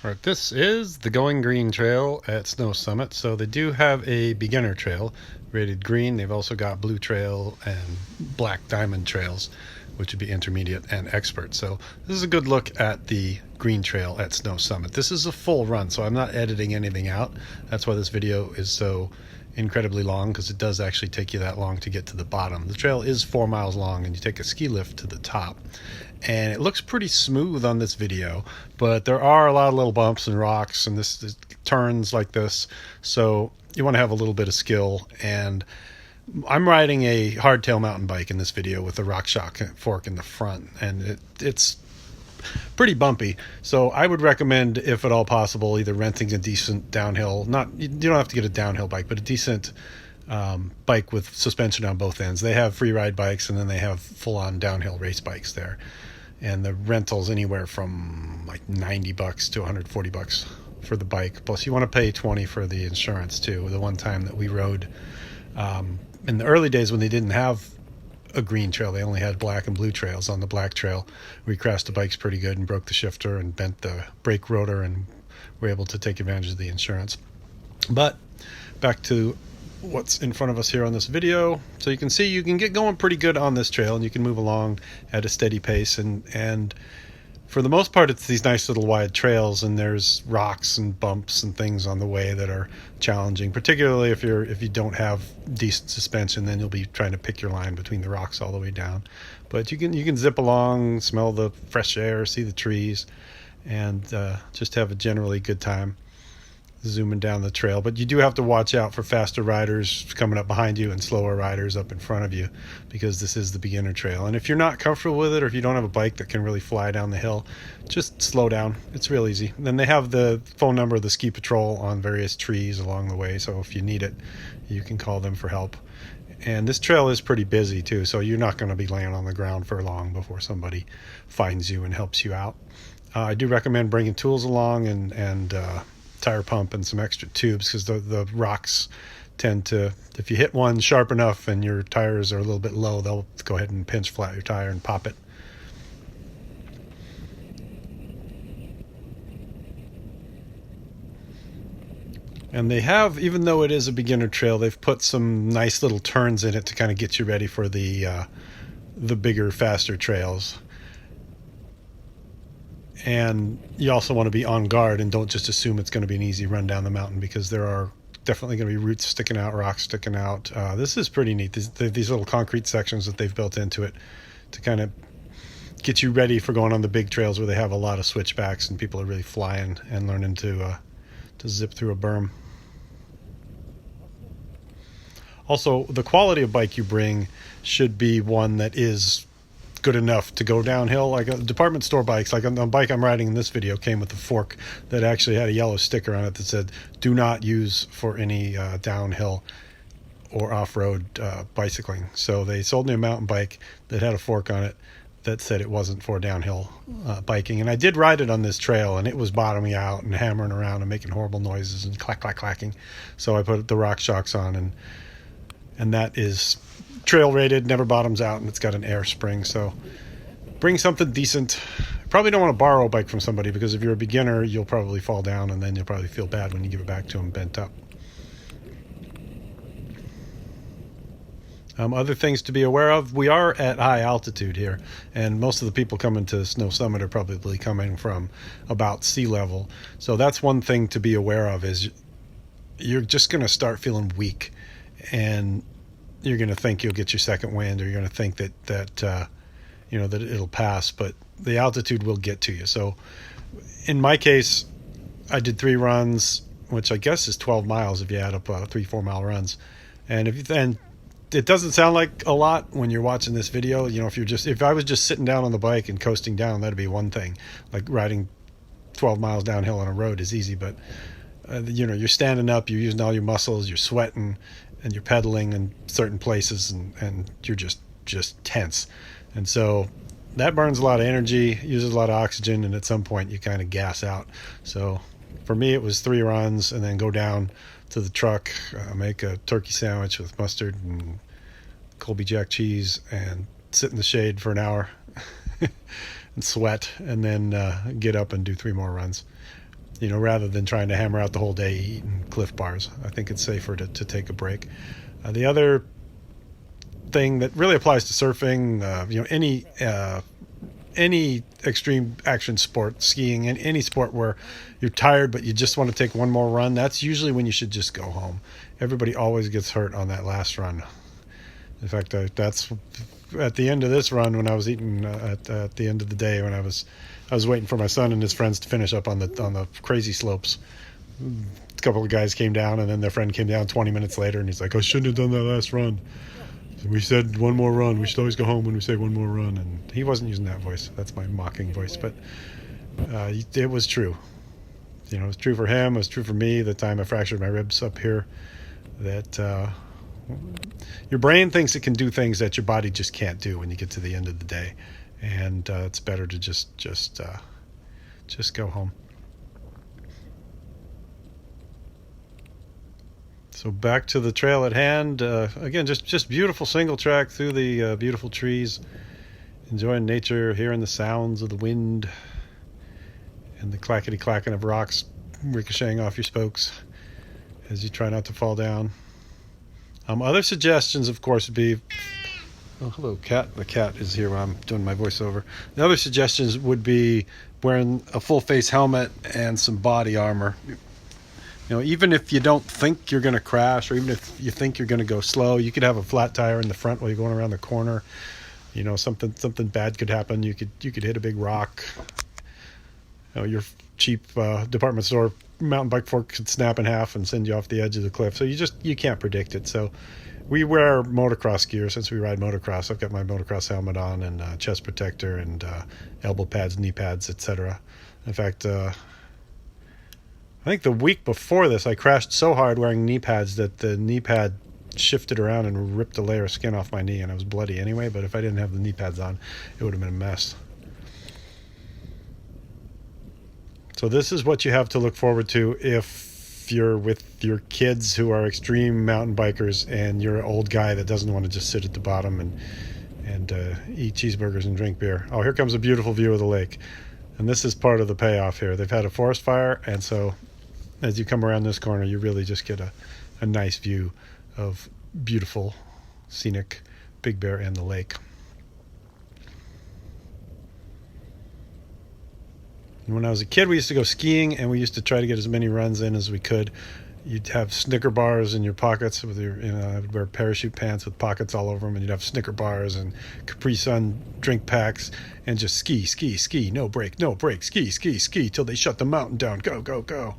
All right, this is the Going Green Trail at Snow Summit. So they do have a beginner trail rated green. They've also got blue trail and black diamond trails, which would be intermediate and expert. So this is a good look at the green trail at Snow Summit. This is a full run, so I'm not editing anything out. That's why this video is so incredibly long, because it does actually take you that long to get to the bottom. The trail is 4 miles long, and you take a ski lift to the top. And it looks pretty smooth on this video, but there are a lot of little bumps and rocks, and this turns like this, so you want to have a little bit of skill. And I'm riding a hardtail mountain bike in this video with a RockShox fork in the front, and it's pretty bumpy. So I would recommend, if at all possible, either renting a decent downhill, you don't have to get a downhill bike, but a decent bike with suspension on both ends. They have free ride bikes, and then they have full-on downhill race bikes there. And the rental's anywhere from like $90 to $140 for the bike. Plus you want to pay $20 for the insurance too. The one time that we rode in the early days when they didn't have a green trail, they only had black and blue trails. On the black trail, we crashed the bikes pretty good and broke the shifter and bent the brake rotor, and were able to take advantage of the insurance. But back to what's in front of us here on this video. So you can see you can get going pretty good on this trail, and you can move along at a steady pace, and for the most part it's these nice little wide trails, and there's rocks and bumps and things on the way that are challenging, particularly if you don't have decent suspension. Then you'll be trying to pick your line between the rocks all the way down. But you can zip along, smell the fresh air, see the trees, and just have a generally good time zooming down the trail. But you do have to watch out for faster riders coming up behind you and slower riders up in front of you, because this is the beginner trail. And if you're not comfortable with it, or if you don't have a bike that can really fly down the hill, just slow down. It's real easy. And then they have the phone number of the ski patrol on various trees along the way, so if you need it, you can call them for help. And this trail is pretty busy too, so you're not going to be laying on the ground for long before somebody finds you and helps you out. I do recommend bringing tools along, and tire pump and some extra tubes, because the rocks tend to, if you hit one sharp enough and your tires are a little bit low, they'll go ahead and pinch flat your tire and pop it. And they have, even though it is a beginner trail, they've put some nice little turns in it to kind of get you ready for the bigger, faster trails. And you also want to be on guard and don't just assume it's going to be an easy run down the mountain, because there are definitely going to be roots sticking out, rocks sticking out. This is pretty neat. These little concrete sections that they've built into it to kind of get you ready for going on the big trails where they have a lot of switchbacks and people are really flying and learning to zip through a berm. Also, the quality of bike you bring should be one that is good enough to go downhill. Like a department store bikes, like the bike I'm riding in this video came with a fork that actually had a yellow sticker on it that said do not use for any downhill or off-road bicycling. So they sold me a mountain bike that had a fork on it that said it wasn't for downhill biking. And I did ride it on this trail, and it was bottoming out and hammering around and making horrible noises and clacking. So I put the RockShox on, and that is trail rated, never bottoms out, and it's got an air spring. So bring something decent. Probably don't want to borrow a bike from somebody, because if you're a beginner, you'll probably fall down, and then you'll probably feel bad when you give it back to them bent up. Other things to be aware of: we are at high altitude here, and most of the people coming to Snow Summit are probably coming from about sea level. So that's one thing to be aware of, is you're just going to start feeling weak, and you're going to think you'll get your second wind, or you're going to think that it'll pass, but the altitude will get to you. So in my case, I did 3 runs, which I guess is 12 miles if you add up 3-4 mile runs. And it doesn't sound like a lot when you're watching this video. If I was just sitting down on the bike and coasting down, that'd be one thing. Like riding 12 miles downhill on a road is easy, but you're standing up, you're using all your muscles, you're sweating, and you're pedaling in certain places, and you're just tense. And so that burns a lot of energy, uses a lot of oxygen, and at some point you kind of gas out. So for me, it was 3 runs, and then go down to the truck, make a turkey sandwich with mustard and Colby Jack cheese, and sit in the shade for an hour and sweat, and then get up and do 3 more runs. rather than trying to hammer out the whole day eating Cliff Bars. I think it's safer to take a break. The other thing that really applies to surfing, any extreme action sport, skiing, and any sport where you're tired but you just want to take one more run, that's usually when you should just go home. Everybody always gets hurt on that last run. In fact, that's at the end of this run when I was eating at the end of the day, when I was waiting for my son and his friends to finish up on the crazy slopes. A couple of guys came down, and then their friend came down 20 minutes later, and he's like, "I shouldn't have done that last run. We said one more run. We should always go home when we say one more run." And he wasn't using that voice. That's my mocking voice. But it was true. It was true for him. It was true for me. The time I fractured my ribs up here, that your brain thinks it can do things that your body just can't do when you get to the end of the day. And it's better to just go home. So back to the trail at hand. Again, just beautiful single track through the beautiful trees, enjoying nature, hearing the sounds of the wind and the clackety clacking of rocks ricocheting off your spokes as you try not to fall down. Other suggestions, of course, would be... Oh, hello, cat. The cat is here while I'm doing my voiceover. The other suggestions would be wearing a full face helmet and some body armor. Even if you don't think you're going to crash, or even if you think you're going to go slow, you could have a flat tire in the front while you're going around the corner. Something bad could happen. You could hit a big rock. Your cheap department store mountain bike fork could snap in half and send you off the edge of the cliff. So you can't predict it. So we wear motocross gear since we ride motocross. I've got my motocross helmet on and chest protector and elbow pads, knee pads, etc. In fact, I think the week before this, I crashed so hard wearing knee pads that the knee pad shifted around and ripped a layer of skin off my knee, and I was bloody anyway. But if I didn't have the knee pads on, it would have been a mess. So this is what you have to look forward to if you're with your kids who are extreme mountain bikers and you're an old guy that doesn't want to just sit at the bottom and eat cheeseburgers and drink beer. Oh, here comes a beautiful view of the lake. And this is part of the payoff here. They've had a forest fire, and so as you come around this corner, you really just get a nice view of beautiful, scenic Big Bear and the lake. And when I was a kid, we used to go skiing, and we used to try to get as many runs in as we could. You'd have Snicker bars in your pockets with your, I would wear parachute pants with pockets all over them, and you'd have Snicker bars and Capri Sun drink packs, and just ski, no break, ski, till they shut the mountain down. Go, go, go.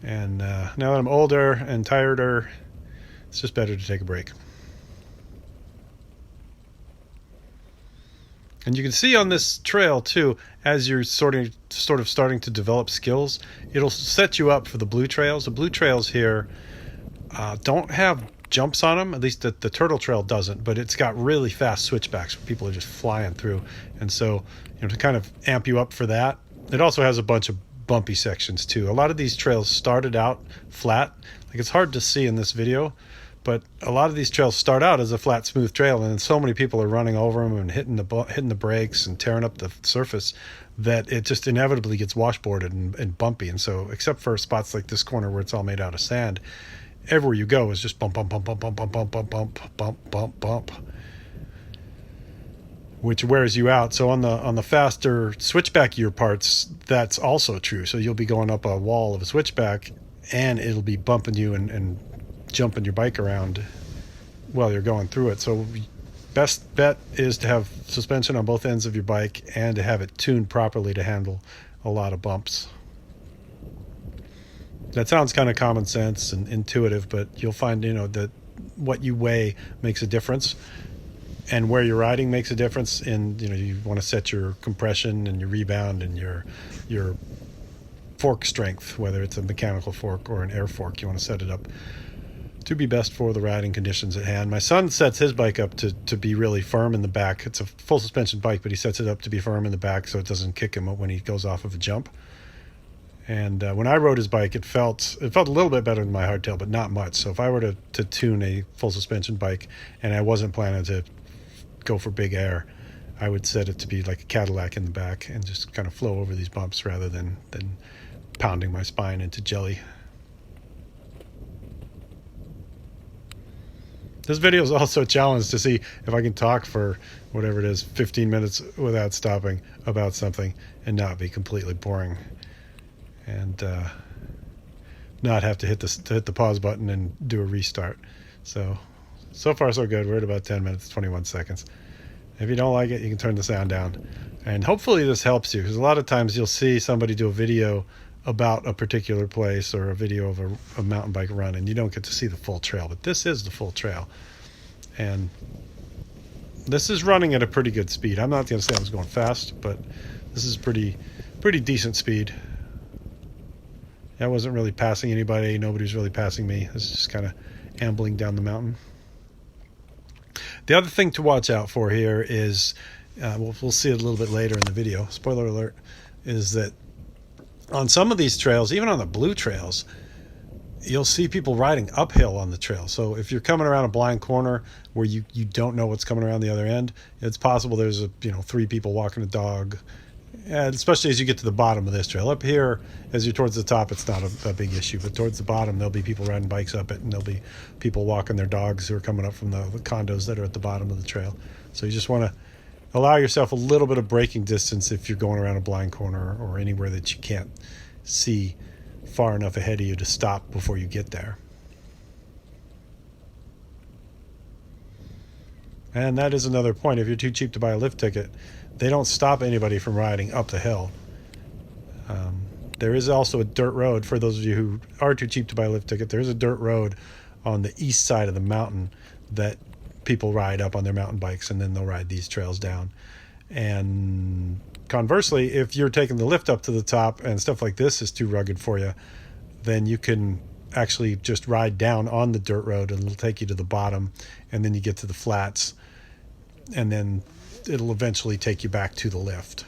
And now that I'm older and tireder, it's just better to take a break. And you can see on this trail too, as you're sort of starting to develop skills, it'll set you up for the blue trails. The blue trails here don't have jumps on them. At least the Turtle Trail doesn't, but it's got really fast switchbacks where people are just flying through. And so, to kind of amp you up for that, it also has a bunch of bumpy sections too. A lot of these trails started out flat. Like, it's hard to see in this video, but a lot of these trails start out as a flat, smooth trail, and so many people are running over them and hitting the brakes and tearing up the surface that it just inevitably gets washboarded and bumpy. And so, except for spots like this corner where it's all made out of sand, everywhere you go is just bump, bump, bump, bump, bump, bump, bump, bump, bump, bump, bump, bump, which wears you out. So on the faster switchback gear parts, that's also true. So you'll be going up a wall of a switchback, and it'll be bumping you and jumping your bike around while you're going through it. So best bet is to have suspension on both ends of your bike and to have it tuned properly to handle a lot of bumps. That sounds kind of common sense and intuitive, but you'll find that what you weigh makes a difference, and where you're riding makes a difference. And you want to set your compression and your rebound and your fork strength, whether it's a mechanical fork or an air fork. You want to set it up to be best for the riding conditions at hand. My son sets his bike up to be really firm in the back. It's a full suspension bike, but he sets it up to be firm in the back so it doesn't kick him when he goes off of a jump. And when I rode his bike, it felt a little bit better than my hardtail, but not much. So if I were to tune a full suspension bike and I wasn't planning to go for big air, I would set it to be like a Cadillac in the back and just kind of flow over these bumps rather than pounding my spine into jelly. This video is also a challenge to see if I can talk for whatever it is, 15 minutes without stopping about something and not be completely boring, and not have to hit the pause button and do a restart. So far so good. We're at about 10 minutes, 21 seconds. If you don't like it, you can turn the sound down. And hopefully this helps you, because a lot of times you'll see somebody do a video about a particular place or a video of a mountain bike run, and you don't get to see the full trail. But this is the full trail. And this is running at a pretty good speed. I'm not going to say I was going fast, but this is pretty decent speed. I wasn't really passing anybody. Nobody's really passing me. This is just kind of ambling down the mountain. The other thing to watch out for here is, we'll see it a little bit later in the video, spoiler alert, is that on some of these trails, even on the blue trails, you'll see people riding uphill on the trail. So if you're coming around a blind corner where you don't know what's coming around the other end, it's possible there's 3 people walking a dog, and especially as you get to the bottom of this trail. Up here, as you're towards the top, it's not a big issue, but towards the bottom, there'll be people riding bikes up it, and there'll be people walking their dogs who are coming up from the condos that are at the bottom of the trail. So you just want to allow yourself a little bit of braking distance if you're going around a blind corner or anywhere that you can't see far enough ahead of you to stop before you get there. And that is another point. If you're too cheap to buy a lift ticket, they don't stop anybody from riding up the hill. There is also a dirt road. For those of you who are too cheap to buy a lift ticket, there's a dirt road on the east side of the mountain that people ride up on their mountain bikes, and then they'll ride these trails down. And conversely, if you're taking the lift up to the top and stuff like this is too rugged for you, then you can actually just ride down on the dirt road, and it'll take you to the bottom, and then you get to the flats, and then it'll eventually take you back to the lift.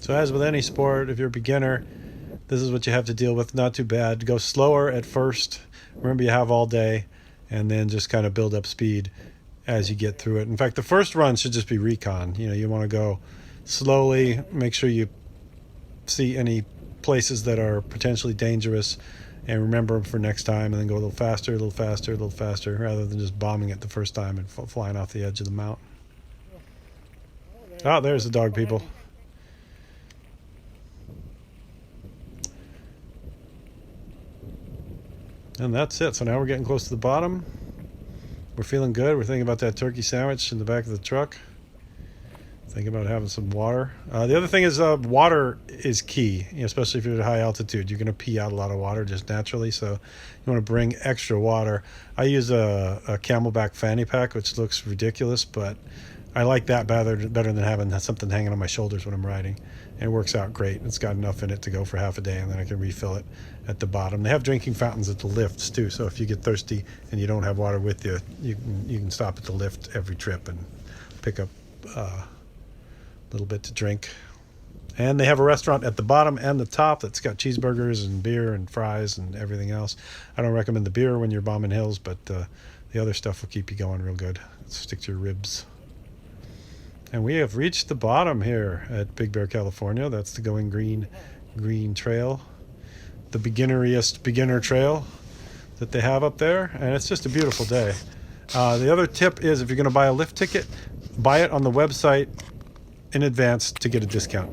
So as with any sport, if you're a beginner, this is what you have to deal with. Not too bad. Go slower at first. Remember, you have all day, and then just kind of build up speed as you get through it. In fact, the first run should just be recon. You want to go slowly, make sure you see any places that are potentially dangerous, and remember them for next time, and then go a little faster, a little faster, a little faster, rather than just bombing it the first time and flying off the edge of the mountain. Oh, there's the dog people. And that's it. So now we're getting close to the bottom. We're feeling good. We're thinking about that turkey sandwich in the back of the truck. Thinking about having some water. The other thing is water is key, especially if you're at high altitude. You're going to pee out a lot of water just naturally, so you want to bring extra water. I use a Camelback fanny pack, which looks ridiculous, but I like that better than having something hanging on my shoulders when I'm riding. And it works out great. It's got enough in it to go for half a day, and then I can refill it at the bottom. They have drinking fountains at the lifts too, so if you get thirsty and you don't have water with you, you can stop at the lift every trip and pick up a little bit to drink. And they have a restaurant at the bottom and the top that's got cheeseburgers and beer and fries and everything else. I don't recommend the beer when you're bombing hills, but the other stuff will keep you going real good. Stick to your ribs. And we have reached the bottom here at Big Bear, California. That's the Going Green Trail, the beginneriest beginner trail that they have up there, and it's just a beautiful day. The other tip is, if you're going to buy a lift ticket, buy it on the website in advance to get a discount.